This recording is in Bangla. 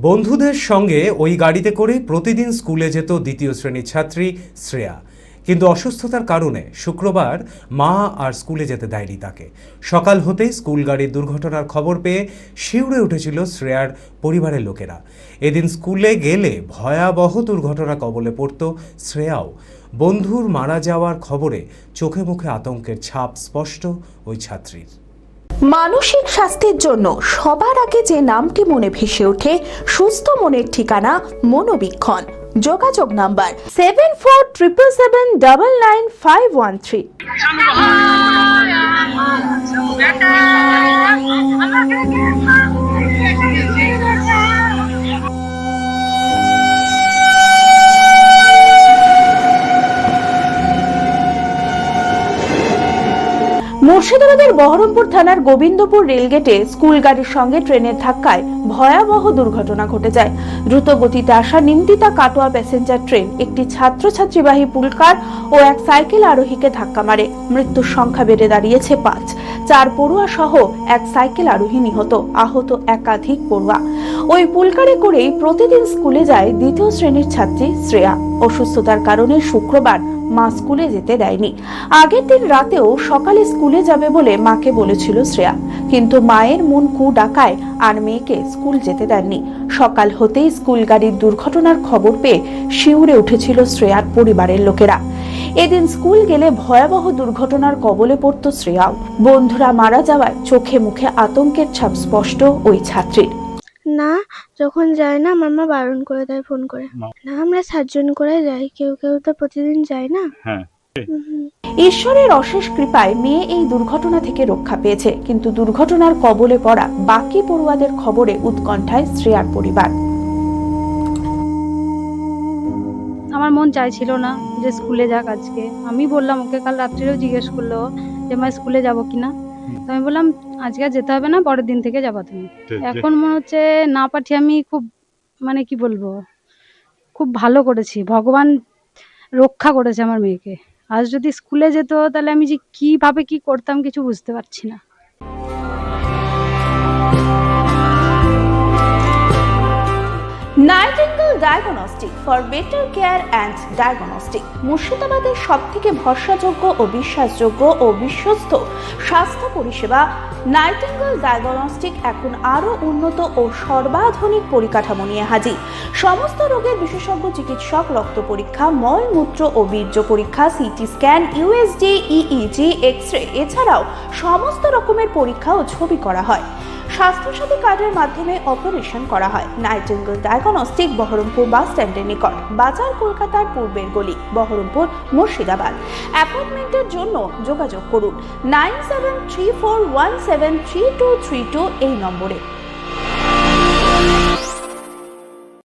বন্ধুদের সঙ্গে ওই গাড়িতে করে প্রতিদিন স্কুলে যেত দ্বিতীয় শ্রেণীর ছাত্রী শ্রেয়া। কিন্তু অসুস্থতার কারণে শুক্রবার মা আর স্কুলে যেতে দেয়নি তাকে। সকাল হতেই স্কুল গাড়ির দুর্ঘটনার খবর পেয়ে শিউরে উঠেছিল শ্রেয়ার পরিবারের লোকেরা। এদিন স্কুলে গেলে ভয়াবহ দুর্ঘটনা কবলে পড়ত শ্রেয়াও। বন্ধুর মারা যাওয়ার খবরে চোখে মুখে আতঙ্কের ছাপ স্পষ্ট ওই ছাত্রীর। মানসিক স্বাস্থ্যের জন্য সবার আগে যে নামটি মনে ভেসে ওঠে সুস্থ মনের ঠিকানা মনোবীক্ষণ। যোগাযোগ নাম্বার 7477799513। মুর্শিদাবাদের বহরমপুর থানার গোবিন্দপুর রেলগেটে স্কুল গাড়ির সঙ্গে ট্রেনের ধাক্কায় ভয়াবহ দুর্ঘটনা ঘটে যায়। দ্রুত গতিতে আসা নিমতিতা কাটোয়া প্যাসেঞ্জার ট্রেন একটি ছাত্রছাত্রীবাহী পুলকার ও এক সাইকেল আরোহীকে ধাক্কা মারে। মৃত্যুর সংখ্যা বেড়ে দাঁড়িয়েছে 5। 4 পড়ুয়া সহ এক সাইকেল আরোহী নিহত, আহত একাধিক পড়ুয়া। ওই পুলকারে করেই প্রতিদিন স্কুলে যায় দ্বিতীয় শ্রেণীর ছাত্রী শ্রেয়া। অসুস্থতার কারণে শুক্রবার মা স্কুলে যেতে দেয়নি। আগের দিন রাতেও সকালে স্কুলে যাবে বলে মাকে বলেছিল শ্রেয়া, কিন্তু মায়ের মন কু ডাকায় আর মেয়েকে স্কুল যেতে দেননি। সকাল হতেই স্কুল গাড়ির দুর্ঘটনার খবর পেয়ে শিউরে উঠেছিল শ্রেয়ার পরিবারের লোকেরা। এদিন স্কুল গেলে ভয়াবহ দুর্ঘটনার কবলে পড়ত শ্রেয়াও। বন্ধুরা মারা যাওয়ায় চোখে মুখে আতঙ্কের ছাপ স্পষ্ট ওই ছাত্রীর। না, যখন যায় না মামা বারণ করে দেয় ফোন করে। না, আমরা 7 জন করে যাই, কেউ কেউ তো প্রতিদিন যায় না। ঈশ্বরের অশেষ কৃপায় মেয়ে এই দুর্ঘটনা থেকে রক্ষা পেয়েছে, কিন্তু দুর্ঘটনার কবলে পড়া বাকি পড়ুয়াদের খবরে উৎকণ্ঠায় শ্রেয়ার পরিবার। আমার মন চাইছিল না যে স্কুলে যাক আজকে। আমি বললাম ওকে, কাল রাত্রেও জিজ্ঞেস করলো যে মা স্কুলে যাবো কিনা। তো আমি বললাম আজকে যেতে হবে না, পরের দিন থেকে যাবা তুমি। এখন মনে হচ্ছে না পাঠিয়ে আমি খুব কি বলবো, খুব ভালো করেছি, ভগবান রক্ষা করেছে আমার মেয়েকে। আজ যদি স্কুলে যেত তাহলে আমি যে কিভাবে কি করতাম কিছু বুঝতে পারছি না। Nightingale diagnostic for better care and diagnostic মুর্শিদাবাদের সবথেকে ভরসাযোগ্য ও বিশ্বাসযোগ্য ও বিশ্বস্ত স্বাস্থ্য পরিষেবা। নাইটিঙ্গেল ডায়াগনস্টিক এখন আরও উন্নত ও সর্বাধুনিক পরিকাঠামো নিয়ে হাজির। সমস্ত রোগের বিশেষজ্ঞ চিকিৎসক, রক্ত পরীক্ষা, মল মূত্র ও বীর্য পরীক্ষা, CT scan, USG, EEG, X-ray, এছাড়াও সমস্ত রকমের পরীক্ষা ও ছবি করা হয়। স্বাস্থ্যসাথী কার্ডের মাধ্যমে অপারেশন করা হয়। নাইটিঙ্গেল ডায়াগনস্টিক বহরমপুর বাস স্ট্যান্ডের নিকট, বাজার, কলকাতার পূর্বের গলি, বহরমপুর, মুর্শিদাবাদ। অ্যাপয়েন্টমেন্টের জন্য যোগাযোগ করুন 9734173232 এই নম্বরে।